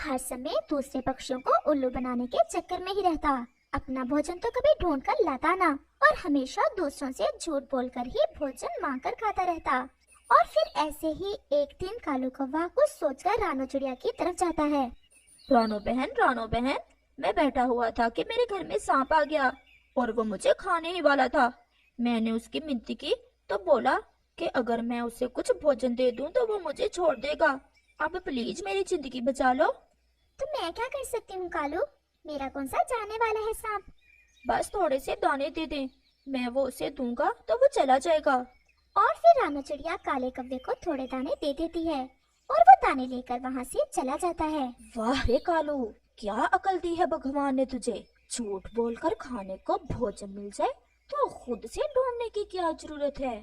हर समय दूसरे पक्षियों को उल्लू बनाने के चक्कर में ही रहता। अपना भोजन तो कभी ढूंढ कर लाता ना और हमेशा दूसरों से झूठ बोलकर ही भोजन मांग कर खाता रहता। और फिर ऐसे ही एक दिन कालू कौवा कुछ सोचकर रानू चिड़िया की तरफ जाता है। रानो बहन, मैं बैठा हुआ था कि मेरे घर में सांप आ गया और वो मुझे खाने ही वाला था। मैंने उसकी मिन्नती की तो बोला कि अगर मैं उसे कुछ भोजन दे दूं तो वो मुझे छोड़ देगा। अब प्लीज मेरी जिंदगी बचा लो। तो मैं क्या कर सकती हूँ कालू, मेरा कौन सा जाने वाला है सांप। बस थोड़े से दाने दे दे, मैं वो उसे दूंगा तो वो चला जाएगा। और फिर रानू चिड़िया काले कव्वे को थोड़े दाने दे देती है और वो दाने लेकर वहाँ से चला जाता है। वाह रे कालू, क्या अकल दी है भगवान ने तुझे। झूठ बोलकर खाने को भोजन मिल जाए तो खुद से ढूंढने की क्या जरूरत है।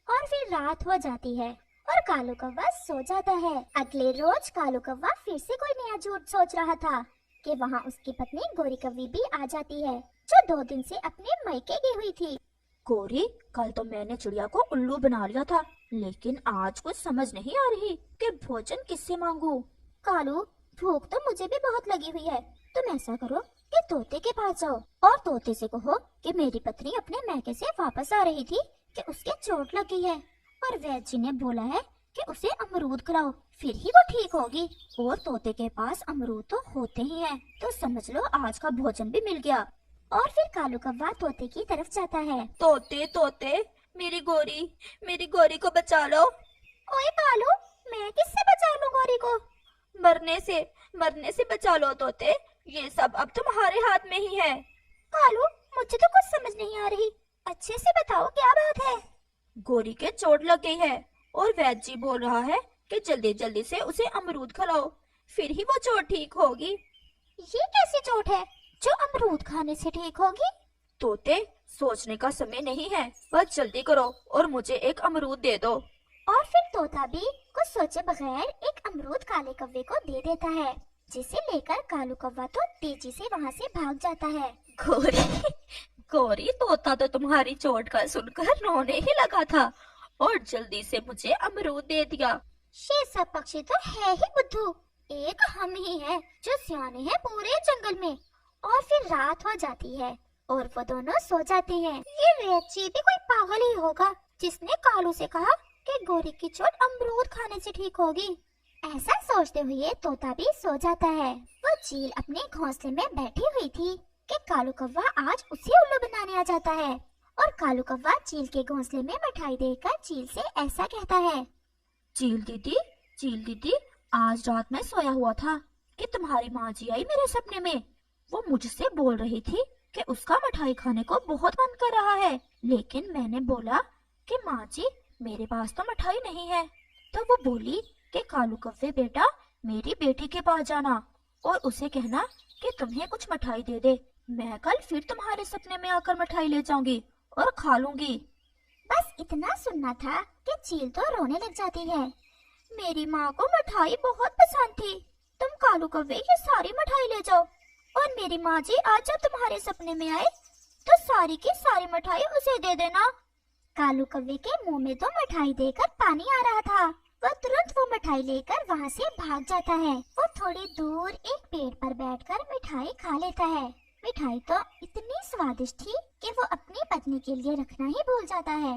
और फिर रात हो जाती है और कालू कौवा सो जाता है। अगले रोज कालू कौवा फिर से कोई नया झूठ सोच रहा था कि वहाँ उसकी पत्नी गोरी कौवी भी आ जाती है, जो 2 दिन से अपने मायके गई हुई थी। गोरी, कल तो मैंने चिड़िया को उल्लू बना लिया था, लेकिन आज कुछ समझ नहीं आ रही कि भोजन किससे मांगू। कालू, भूख तो मुझे भी बहुत लगी हुई है। तुम ऐसा करो कि तोते के पास जाओ और तोते से कहो कि मेरी पत्नी अपने मैके से वापस आ रही थी कि उसके चोट लग गई है और वैद्य जी ने बोला है कि उसे अमरूद खिलाओ, फिर ही वो ठीक होगी। और तोते के पास अमरूद तो होते ही हैं, तो समझ लो आज का भोजन भी मिल गया। और फिर कालू कौवा तोते की तरफ जाता है। तोते तोते, मेरी गोरी को बचा लो। ओए कालू, मैं किससे बचा लूं गोरी को? मरने से बचा लो तोते, ये सब अब तुम्हारे हाथ में ही है। कालू, मुझे तो कुछ समझ नहीं आ रही, अच्छे से बताओ क्या बात है। गोरी के चोट लग गई है और वैद्य जी बोल रहा है कि जल्दी जल्दी से उसे अमरूद खिलाओ, फिर ही वो चोट ठीक होगी। ये कैसी चोट है जो अमरूद खाने से ठीक होगी? तोते, सोचने का समय नहीं है, बस जल्दी करो और मुझे एक अमरूद दे दो। और फिर तोता भी कुछ सोचे बगैर एक अमरूद काले कौवे को दे देता है, जिसे लेकर कालू कौवा तो तेजी से वहाँ से भाग जाता है। गोरी, तोता तो तुम्हारी चोट का सुनकर रोने ही लगा था और जल्दी से मुझे अमरूद दे दिया। ये सब पक्षी तो है ही बुद्धू, एक हम ही है जो सियाने हैं पूरे जंगल में। और फिर रात हो जाती है और वो दोनों सो जाते हैं। ये वैद्य भी कोई पागल ही होगा जिसने कालू से कहा कि गोरी की चोट अमरूद खाने से ठीक होगी। ऐसा सोचते हुए तोता भी सो जाता है। वो चील अपने घोंसले में बैठी हुई थी कि कालू कौवा आज उसे उल्लू बनाने आ जाता है। और कालू कौवा चील के घोंसले में मिठाई देकर चील से ऐसा कहता है। चील दीदी, आज रात में सोया हुआ था कि तुम्हारी माँ जी आई मेरे सपने में। वो मुझसे बोल रही थी कि उसका मिठाई खाने को बहुत मन कर रहा है, लेकिन मैंने बोला कि माँ जी मेरे पास तो मिठाई नहीं है। तो वो बोली कि कालू कौवे बेटा, मेरी बेटी के पास जाना और उसे कहना कि तुम्हें कुछ मिठाई दे दे। मैं कल फिर तुम्हारे सपने में आकर मिठाई ले जाऊंगी और खा लूंगी। बस इतना सुनना था कि चील तो रोने लग जाती है। मेरी माँ को मिठाई बहुत पसंद थी, तुम कालू कौवे ये सारी मिठाई ले जाओ और मेरी माँ जी आज जब तुम्हारे सपने में आए तो सारी की सारी मिठाई उसे दे देना। कालू कौवे के मुंह में तो मिठाई देकर पानी आ रहा था। वह तुरंत वो मिठाई लेकर वहाँ से भाग जाता है। वो थोड़ी दूर एक पेड़ पर बैठकर मिठाई खा लेता है। मिठाई तो इतनी स्वादिष्ट थी कि वो अपनी पत्नी के लिए रखना ही भूल जाता है।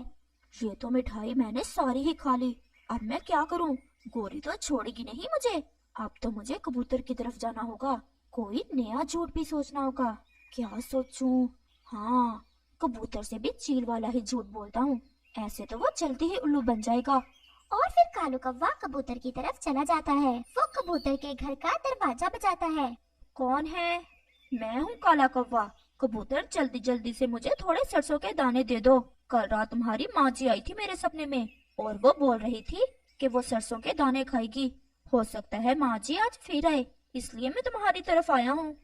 ये तो मिठाई मैंने सारी ही खा ली, अब मैं क्या करूं? गोरी तो छोड़ेगी नहीं मुझे। अब तो मुझे कबूतर की तरफ जाना होगा, कोई नया झूठ भी सोचना होगा। क्या सोचूं? हाँ, कबूतर से भी चील वाला ही झूठ बोलता हूँ, ऐसे तो वो जल्दी ही उल्लू बन जाएगा। और फिर कालू कौवा कबूतर की तरफ चला जाता है। वो कबूतर के घर का दरवाजा बजाता है। कौन है? मैं हूँ काला कौवा। कबूतर, जल्दी जल्दी से मुझे थोड़े सरसों के दाने दे दो। कल रात तुम्हारी माँ जी आई थी मेरे सपने में और वो बोल रही थी कि वो सरसों के दाने खाएगी। हो सकता है माँ जी आज फिर आए, इसलिए मैं तुम्हारी तरफ आया हूँ।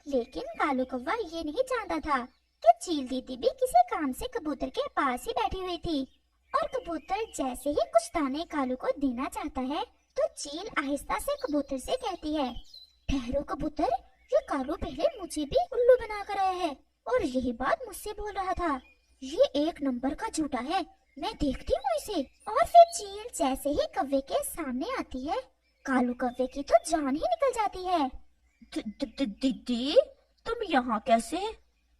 लेकिन कालू कौवा ये नहीं जानता था कि चील दीदी भी किसी काम से कबूतर के पास ही बैठी हुई थी। और कबूतर जैसे ही कुछ दाने कालू को देना चाहता है तो चील आहिस्ता से कबूतर से कहती है, ठहरो कबूतर, ये कालू पहले मुझे भी उल्लू बना कर आया है और यही बात मुझसे बोल रहा था। ये एक नंबर का झूठा है, मैं देखती हूँ इसे। और फिर चील जैसे ही कौवे के सामने आती है, कालू कौवे की तो जान ही निकल जाती है। दीदी, तुम यहाँ कैसे?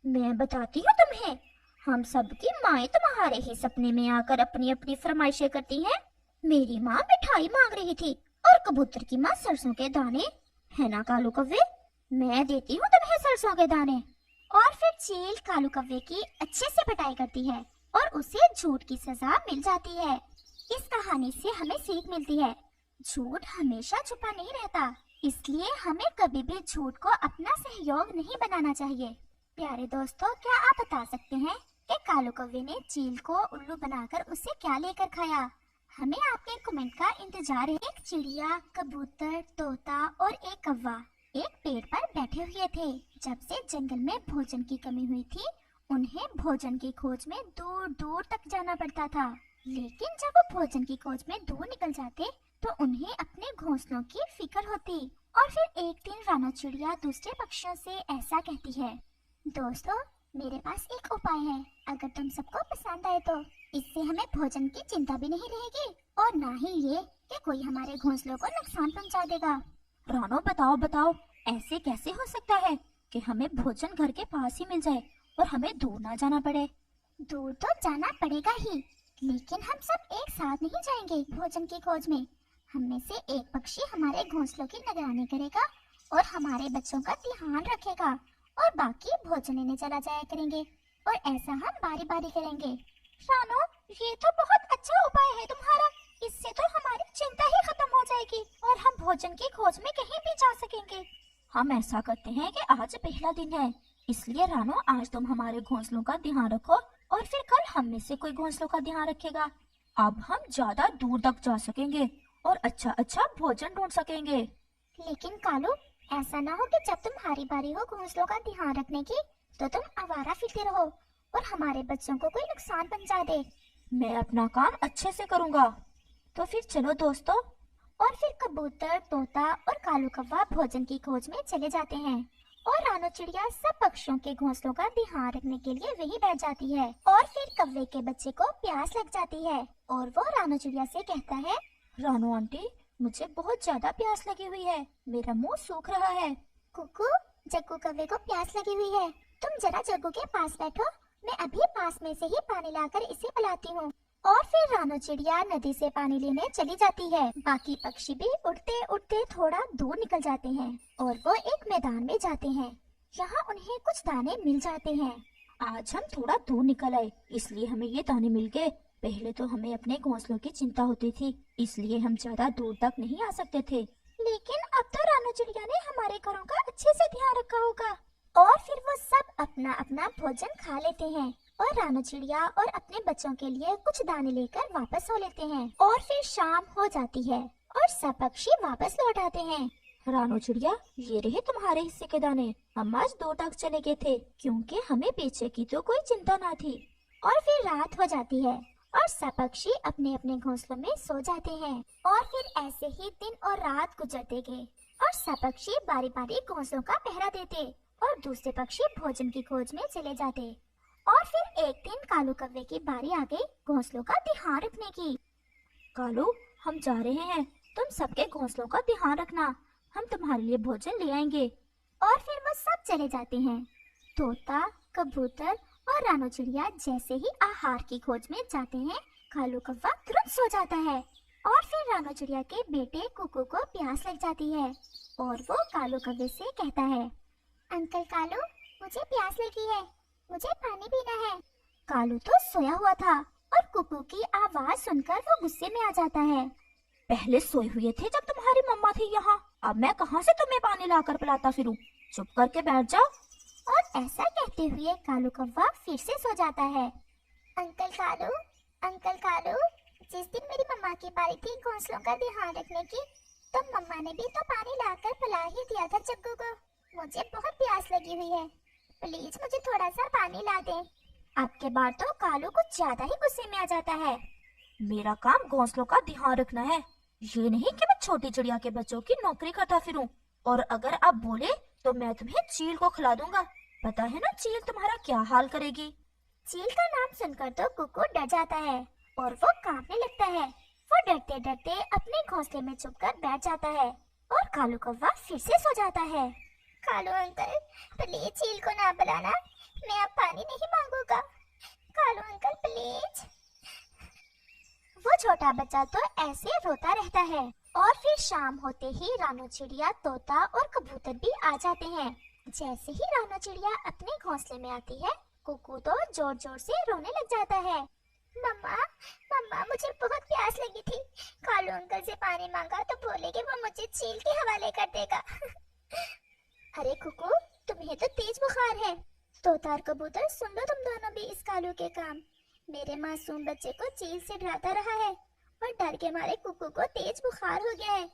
मैं बताती हूँ तुम्हें। हम सबकी माएं तुम्हारे ही सपने में आकर अपनी अपनी फरमाइशें करती हैं। मेरी माँ मिठाई मांग रही थी और कबूतर की माँ सरसों के दाने। है ना कालू कौवे? मैं देती हूँ तुम्हें सरसों के दाने। और फिर चील कालू कौवे की अच्छे से पिटाई करती है और उसे झूठ की सजा मिल जाती है। इस कहानी से हमें सीख मिलती है, झूठ हमेशा छुपा नहीं रहता, इसलिए हमें कभी भी झूठ को अपना सहयोग नहीं बनाना चाहिए। प्यारे दोस्तों, क्या आप बता सकते हैं कि कालू कौवे ने चील को उल्लू बनाकर उसे क्या लेकर खाया? हमें आपके कमेंट का इंतजार है। एक चिड़िया, कबूतर, तोता और एक कौवा एक पेड़ पर बैठे हुए थे। जब से जंगल में भोजन की कमी हुई थी, उन्हें भोजन की खोज में दूर दूर तक जाना पड़ता था। लेकिन जब वो भोजन की खोज में दूर निकल जाते तो उन्हें अपने घोंसलों की फिक्र होती। और फिर एक दिन रानो चिड़िया दूसरे पक्षियों से ऐसा कहती है, दोस्तों मेरे पास एक उपाय है, अगर तुम सबको पसंद आए तो। इससे हमें भोजन की चिंता भी नहीं रहेगी और ना ही ये कि कोई हमारे घोंसलों को नुकसान पहुंचा देगा। रानो, बताओ, ऐसे कैसे हो सकता है कि हमें भोजन घर के पास ही मिल जाए और हमें दूर ना जाना पड़े? दूर तो जाना पड़ेगा ही, लेकिन हम सब एक साथ नहीं जाएंगे भोजन की खोज में। हम में से एक पक्षी हमारे घोंसलों की निगरानी करेगा और हमारे बच्चों का ध्यान रखेगा और बाकी भोजन लेने चला जाया करेंगे और ऐसा हम बारी बारी करेंगे। रानो, ये तो बहुत अच्छा उपाय है तुम्हारा। इससे तो हमारी चिंता ही खत्म हो जाएगी और हम भोजन की खोज में कहीं भी जा सकेंगे। हम ऐसा करते हैं कि आज पहला दिन है, इसलिए रानो आज तुम हमारे घोंसलों का ध्यान रखो और फिर कल हम में से कोई घोंसलों का ध्यान रखेगा। अब हम ज्यादा दूर तक जा सकेंगे और अच्छा अच्छा भोजन ढूंढ सकेंगे। लेकिन कालू, ऐसा ना हो कि जब तुम्हारी बारी हो घोंसलों का ध्यान रखने की तो तुम आवारा फिरते रहो और हमारे बच्चों को कोई नुकसान पहुंचा दे। मैं अपना काम अच्छे से करूँगा। तो फिर चलो दोस्तों। और फिर कबूतर, तोता और कालू कौवा भोजन की खोज में चले जाते हैं और रानो चिड़िया सब पक्षियों के घोंसलों का ध्यान रखने के लिए वहीं बैठ जाती है। और फिर कौवे के बच्चे को प्यास लग जाती है और वो रानो चिड़िया से कहता है, रानो आंटी, मुझे बहुत ज्यादा प्यास लगी हुई है, मेरा मुंह सूख रहा है। कुकू, जग्गू कौवे को प्यास लगी हुई है, तुम जरा जग्गू के पास बैठो, मैं अभी पास में से ही पानी लाकर इसे पिलाती हूँ। और फिर रानो चिड़िया नदी से पानी लेने चली जाती है। बाकी पक्षी भी उड़ते उड़ते थोड़ा दूर निकल जाते हैं और वो एक मैदान में जाते हैं। यहाँ उन्हें कुछ दाने मिल जाते हैं। आज हम थोड़ा दूर निकल आए, इसलिए हमें ये दाने मिल गए। पहले तो हमें अपने घोंसलों की चिंता होती थी, इसलिए हम ज्यादा दूर तक नहीं आ सकते थे। लेकिन अब तो रानो चिड़िया ने हमारे घरों का अच्छे से ध्यान रखा होगा। और फिर वो सब अपना अपना भोजन खा लेते हैं और रानो चिड़िया और अपने बच्चों के लिए कुछ दाने लेकर वापस हो लेते हैं। और फिर शाम हो जाती है और सब पक्षी वापस लौट आते हैं। रानो चिड़िया, ये रहे तुम्हारे हिस्से के दाने। हम आज दूर तक चले गए थे क्योंकि हमें पीछे की तो कोई चिंता ना थी। और फिर रात हो जाती है और सब पक्षी अपने अपने घोंसलों में सो जाते हैं। और फिर ऐसे ही दिन और रात गुजरते गए और सब पक्षी बारी बारी घोंसलों का पहरा देते और दूसरे पक्षी भोजन की खोज में चले जाते। और फिर एक दिन कालू कौवे की बारी आ गई घोंसलों का ध्यान रखने की। कालू, हम जा रहे हैं, तुम सबके घोंसलों का ध्यान रखना, हम तुम्हारे लिए भोजन ले आएंगे। और फिर वो सब चले जाते हैं। तोता, कबूतर और रानो चिड़िया जैसे ही आहार की खोज में जाते हैं, कालू कौवा तुरंत सो जाता है। और फिर रानो चिड़िया के बेटे कुकू को प्यास लग जाती है और वो कालू कौवे से कहता है, अंकल कालू, मुझे प्यास लगी है, मुझे पानी पीना है। कालू तो सोया हुआ था और कुकू की आवाज सुनकर वो गुस्से में आ जाता है। पहले सोए हुए थे जब तुम्हारी मम्मा थी यहाँ, अब मैं कहाँ से तुम्हें पानी लाकर पिलाता फिरूं? चुप करके बैठ जाओ। और ऐसा कहते हुए कालू कौवा फिर से सो जाता है। अंकल कालू, जिस दिन मेरी मम्मा की बारी थी घोंसलों का ध्यान रखने की, तो मम्मा ने भी तो पानी लाकर पिला ही दिया था जग्गू को। मुझे बहुत प्यास लगी हुई है, प्लीज मुझे थोड़ा सा पानी ला दे। अब के बार तो कालू कुछ ज्यादा ही गुस्से में आ जाता है। मेरा काम घोंसलों का ध्यान रखना है, ये नहीं कि मैं छोटी चिड़िया के बच्चों की नौकरी करता फिरूं। और अगर आप बोले तो मैं तुम्हें चील को खिला दूंगा। पता है ना चील तुम्हारा क्या हाल करेगी। चील का नाम सुनकर तो कुकू डर जाता है और वो कांपने लगता है। वो डरते डरते अपने घोंसले में छुपकर बैठ जाता है और कालू कौवा फिर से सो जाता है। कालू अंकल, प्लीज चील को ना बुलाना, मैं अब पानी नहीं मांगूंगा। Kalu uncle please. वो छोटा बच्चा तो ऐसे रोता रहता है और फिर शाम होते ही रानू चिड़िया, तोता और कबूतर भी आ जाते हैं। जैसे ही रानू चिड़िया अपने घोंसले में आती है, कुकू तो जोर जोर से रोने लग जाता है। मम्मा मम्मा, मुझे बहुत प्यास लगी थी। कालू अंकल से पानी मांगा तो बोले कि वो मुझे चील के हवाले कर देगा। अरे कुकू, तुम्हें तो तेज बुखार है। तोता और कबूतर, सुन लो तुम दोनों भी इस कालू के काम। मेरे मासूम बच्चे को चील से डराता रहा है और डर के मारे कुकू को तेज बुखार हो गया है।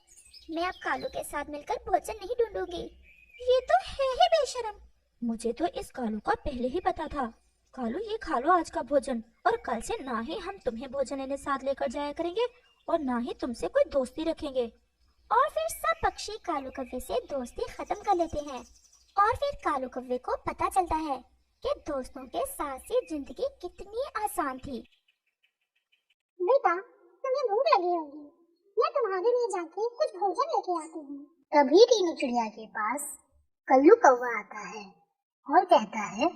मैं अब कालू के साथ मिलकर भोजन नहीं ढूंढूंगी। ये तो है ही बेशरम। मुझे तो इस कालू का पहले ही पता था। कालू, ये खा लो आज का भोजन, और कल से ना ही हम तुम्हें भोजन लेने साथ लेकर जाया करेंगे और ना ही तुमसे कोई दोस्ती रखेंगे। और फिर सब पक्षी कालू कव्वे से दोस्ती खत्म कर लेते हैं और फिर कालू कव्वे को पता चलता है कि दोस्तों के साथ से जिंदगी कितनी आसान थी। बेटा, तुम्हें भूख लगी होगी, मैं तुम्हारे लिए जाके कुछ भोजन लेके आती हूँ। तभी टीनू चिड़िया के पास कल्लू कौवा आता है और कहता है,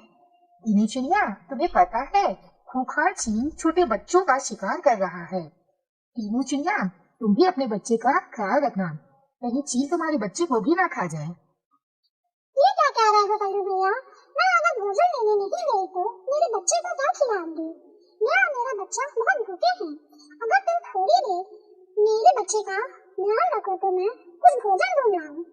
टीनू चिड़िया, तुम्हें पता है खूंखार चील छोटे बच्चों का शिकार कर रहा है। टीनू चिड़िया, तुम भी अपने बच्चे का ख्याल रखना, कहीं चील तुम्हारे बच्चे को भी ना खा जाए। ये क्या कह रहे हो कल्लू भैया? मैं अगर भोजन लेने नहीं गई तो मेरे बच्चे को क्या खिलाऊंगी? मैं और मेरा बच्चा बहुत भूखे हैं। अगर तुम थोड़ी देर मेरे बच्चे का ध्यान रखो तो मैं कुछ भोजन ढूंढ लाऊं।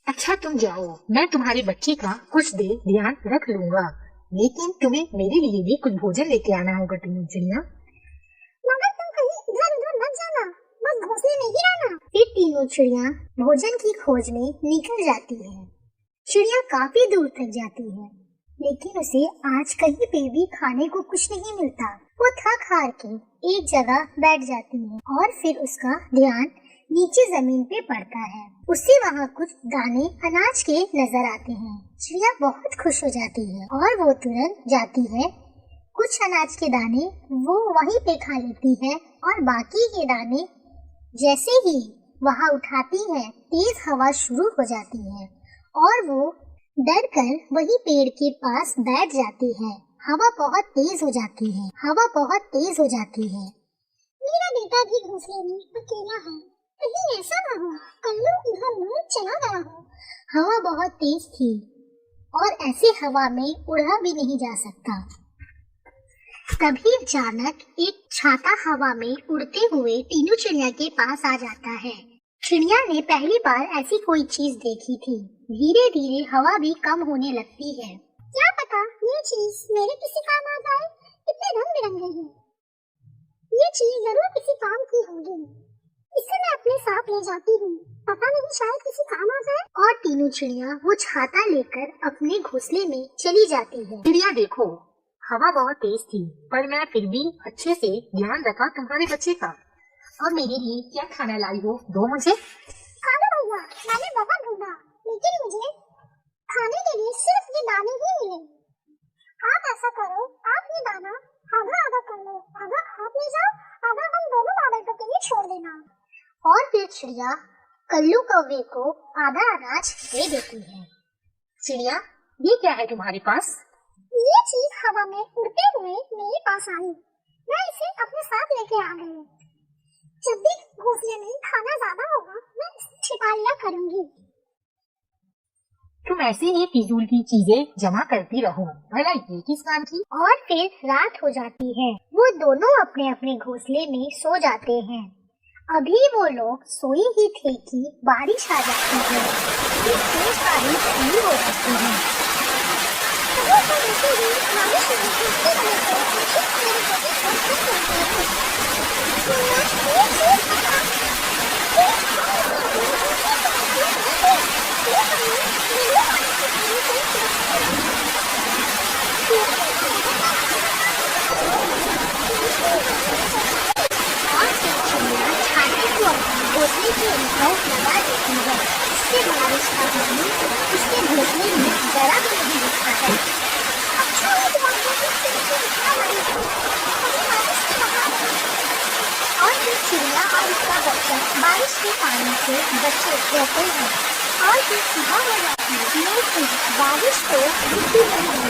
अच्छा, तुम जाओ, मैं तुम्हारे बच्चे का कुछ देर ध्यान रख लूंगा, लेकिन तुम्हें मेरे लिए भी कुछ भोजन लेके आना होगा टीनू चिड़िया। मगर तुम कहीं इधर उधर मत जाना, बस घोंसले में ही रहना। फिर टीनू चिड़िया भोजन की खोज में निकल जाती है। चिड़िया काफी दूर तक जाती है, लेकिन उसे आज कहीं पे भी खाने को कुछ नहीं मिलता। वो थक हार के एक जगह बैठ जाती है और फिर उसका ध्यान नीचे जमीन पे पड़ता है। उसे वहाँ कुछ दाने अनाज के नजर आते हैं। चिड़िया बहुत खुश हो जाती है और वो तुरंत जाती है, कुछ अनाज के दाने वो वहीं पे खा लेती है और बाकी के दाने जैसे ही वहाँ उठाती है, तेज हवा शुरू हो जाती है और वो डर कर वही पेड़ के पास बैठ जाती है। हवा बहुत तेज हो जाती है, हवा बहुत तेज हो जाती है। मेरा बेटा भी घोंसले में अकेला है, कहीं ऐसा ना हो कल्लू इधर उधर चला गया हो। हवा बहुत तेज थी और ऐसे हवा में उड़ा भी नहीं जा सकता। तभी अचानक एक छाता हवा में उड़ते हुए टीनू चिड़िया के पास आ जाता है। चिड़िया ने पहली बार ऐसी कोई चीज देखी थी। धीरे धीरे हवा भी कम होने लगती है। क्या पता ये चीज मेरे किसी काम आ जाए, कितने रंग बिरंगे हैं। ये चीज जरूर किसी काम की होगी, इसे मैं अपने साथ ले जाती हूँ, पता नहीं शायद किसी काम आ जाए। और टीनू चिड़िया वो छाता लेकर अपने घोंसले में चली जाती है। चिड़िया देखो, हवा बहुत तेज थी, पर मैं फिर भी अच्छे से ध्यान रखा तुम्हारे बच्चे का। और मेरे लिए क्या खाना लाई हो, दो मुझे। कालू भैया, मैंने बहुत ढूंढा, लेकिन मुझे खाने के लिए सिर्फ ये दाने ही मिले। आप ऐसा करो, आप ये दाना आधा आधा कर लो, आधा आप ले जाओ, आधा हम दोनों बालकों के लिए छोड़ देना। और फिर चिड़िया कल्लू कौवे को आधा अनाज दे देती है। चिड़िया, ये क्या है तुम्हारे पास? ये चीज हवा में उड़ते हुए मेरे पास आई, मैं इसे अपने साथ लेके आ गई। जब भी घोंसले में खाना ज्यादा होगा, मैं इसे छिपा लिया करूंगी। तुम ऐसे ही फिजूल की चीजें जमा करती रहो, भला ये किस काम की? और फिर रात हो जाती है। वो दोनों अपने अपने घोंसले में सो जाते हैं। अभी वो लोग सोए ही थे कि बारिश आ जाती है। फिर तेज बारिश शुरू हो जाती है। घोंसले के ऊपर लगा देती है, इससे बारिश का पानी उसके घोंसले में जरा भी नहीं रुकता है। अच्छा, ये बारिश से इतना बड़ी है, कभी बारिश से बाहर पानी से बचे रहते हैं और फिर सुबह हो जाती है, लेकिन बारिश तो रुकती नहीं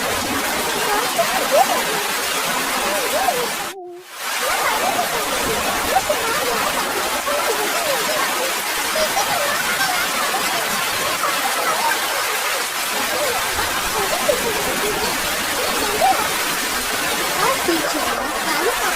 और फिर चिड़िया कालू का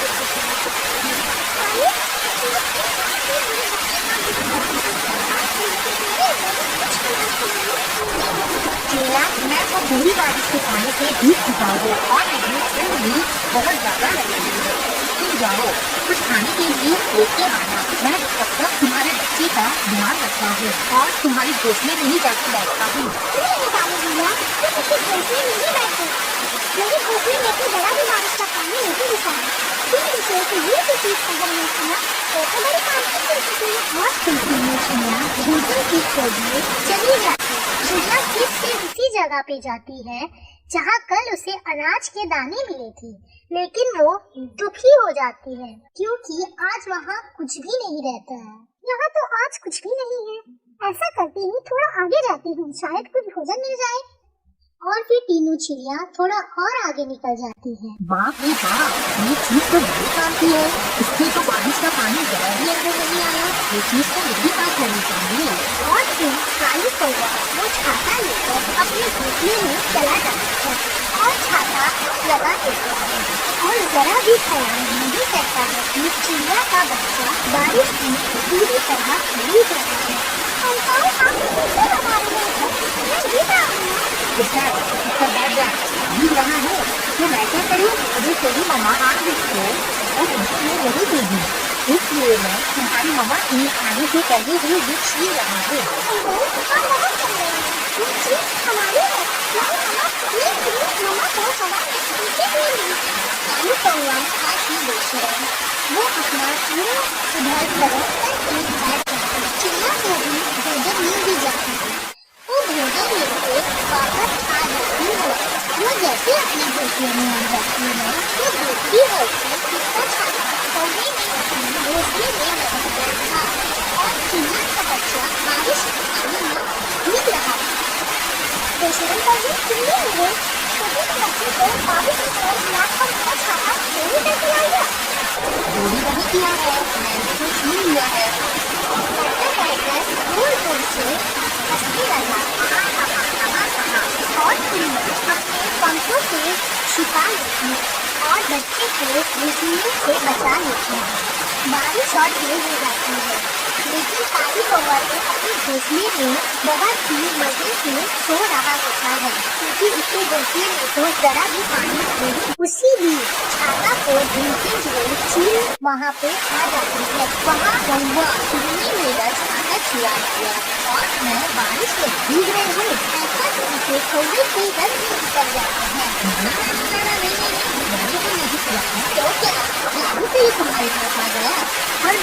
चिड़िया, मैं तो पूरी बारिश के पानी से भीग चुका हूँ और मुझे ठंड भी बहुत ज्यादा लग रही है। तुम जाओ, कुछ खाने के लिए लेके आना। मैं तब तक तुम्हारे बच्चे का ध्यान रखता हूँ और तुम्हारी घोंसले में ही जाकर बैठता हूँ। नहीं कालू भैया, तुम किसी घोंसले में नहीं बैठे। मेरे घोंसले में तो जरा भी बारिश का पानी नहीं घुसा है। तुम मुझे तो ये भी चीज अगर नहीं सुना तो बड़े काम की कर सकते हो। और फिर तीनों चिड़िया भोजन की खोज में चली जाती है। चिड़िया फिर से उसी जगह पे जाती है जहाँ कल उसे अनाज के दाने मिले थे, लेकिन वो दुखी हो जाती है क्योंकि आज वहाँ कुछ भी नहीं रहता है। यहाँ तो आज कुछ भी नहीं है। ऐसा करती हूँ, थोड़ा आगे जाती हूँ, शायद कुछ भोजन मिल जाए। और फिर तीनों चिड़िया थोड़ा और आगे निकल जाती है। बाप रे बाप, ये चीज तो बड़ी काम की है। इससे तो बारिश का पानी जरा भी अंदर नहीं आया। ये चीज तो मेरी पास होनी चाहिए। और फिर कालू कौवा वो छाता लेकर अपने घोंसले में चला जाता है और छाता लगा देता है और जरा भी ख्याल नहीं करता है कि चिड़िया का बच्चा बारिश में पूरी तरह भीग रहा है। अंकल, आप कैसे बता रहे हैं? मैं भीग रहा हूँ। बेटा, ऊपर बैठ जा। भीग रहा है तो मैं क्या करूँ? अभी तेरी मम्मा आ गई है और तुमको मैं नहीं देगी, इसलिए मैं तुम्हारी मम्मा की आने से पहले ही ये छीन रहा हूँ। अंकल, आप बहुत कर रहे हैं। ये चीज हमारी है। नहीं मम्मा, प्लीज मम्मा को हवा में नीचे नहीं। कालू कौवा काफी बेशरम, वो अपना पूरा उधर तरफ करके बैठ जाता है। चिड़िया को भी भोजन मिल भी जाता है। वो भोजन लेके वापस आ जाती है। वो जैसे अपने घोंसले में आ जाती है, वो देखती है कि उसका छाता कौवे ने अपने घोंसले में लगा दिया था और चिड़िया का बच्चा बारिश के पानी में भीग रहा था। बेशरम कौवे, तुमने मेरे छोटे से बच्चे को बारिश में तरफ लाकर उसका छाता चोरी करके ला लिया। चोरी नहीं किया है, मैंने तो छीन लिया है। जोर जोर से हंसने लगा और फिर अपने पंखों से छिपा लेती है और बच्चे को भीगने से बचा लेती है। बारिश और तेज हो जाती है, लेकिन कालू कौवा तो अपने घोंसले में बहुत ही मजे से सो रहा होता है क्योंकि उसके घोंसले में तो जरा भी पानी नहीं। उसी भी छाता को ढूंढते हुए चील वहाँ पे आ जाती है। वहाँ कौवा तुमने मेरा छाता चुरा लिया और मैं बारिश में भीग रही हूँ, ऐसा सुनकर कौवे के रंग में उतर जाते हैं। तो क्या जादू से ही तुम्हारे पास आ गया और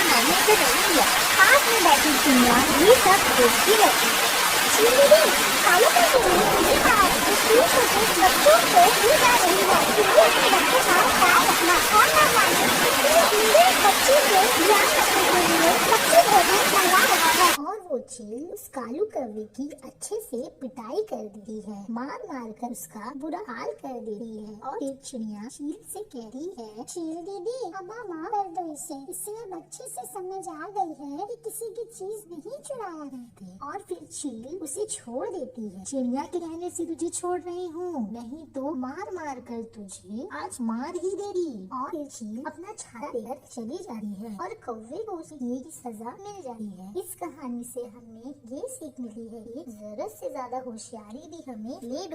मैंने इसे नहीं लिया। पास में बैठी चिड़िया ये सब देखती रहती है। चिड़िया कालू कौवे ने मुझे कहा कि तीन छोटे बच्चों को ले जा रही है। चिड़िया अपने बच्चे का ख्याल रखना और न माने मेरे बच्चे को ध्यान रखने के लिए बच्चे भोजन मंगा रहा है। और वो चील उस कालू कौवे की अच्छे से पिटाई कर देती है, मार मार कर उसका बुरा हाल कर देती है। और फिर चिड़िया चील से कहती है, चील दीदी अब माफ कर दो इसे अब अच्छे से समझ आ गई है कि किसी की चीज नहीं चुराया करते। और फिर चील उसे छोड़ देती है। चिड़िया के कहने से तुझे छोड़ रही हूँ, नहीं तो मार मार कर तुझे आज मार ही देगी। और फिर चील अपना छाता लेकर चली जाती है और कौवे को उसे की सजा मिल जाती है। इस कहानी से हमें ये सीख मिली है कि जरूरत से ज्यादा होशियारी भी हमें ले